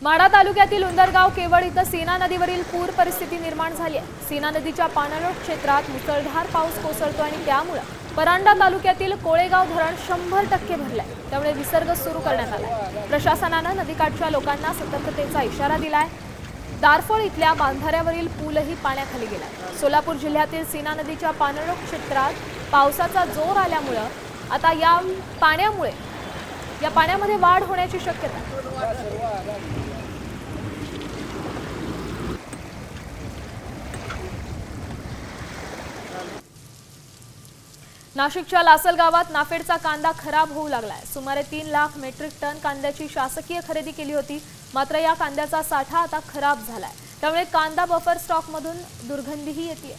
माढा तालुक्यातील उंदरगाव केवळ इथं सीना नदीवरील पूर परिस्थिती निर्माण झाली आहे। सीना नदीच्या पाणलोट क्षेत्रात मुसळधार पाऊस कोसळतो आणि त्यामुळे परांडा तालुक्यातील कोळेगाव धरण 100% भरले। त्यामुळे विसर्ग सुरू करण्यात आला। प्रशासनाने नदीकाठच्या लोकांना सतर्कतेचा इशारा दिलाय। दारफळ इथल्या बांधाऱ्यावरील पूलही पाण्याखाली गेला। सोलापूर जिल्ह्यातील सीना नदीच्या पाणलोट क्षेत्रात पावसाचा जोर आल्यामुळे आता या पाण्यामध्ये वाढ होण्याची शक्यता आहे। नाशिकच्या लासलगावात नाफेडचा कांदा खराब होऊ लागलाय। सुमारे 3 लाख मेट्रिक टन कांद्याची शासकीय खरेदी केली होती, मात्र या कांद्याचा साठा आता खराब झालाय। त्यामुळे कांदा बफर स्टॉक मधून दुर्गंधीही येते।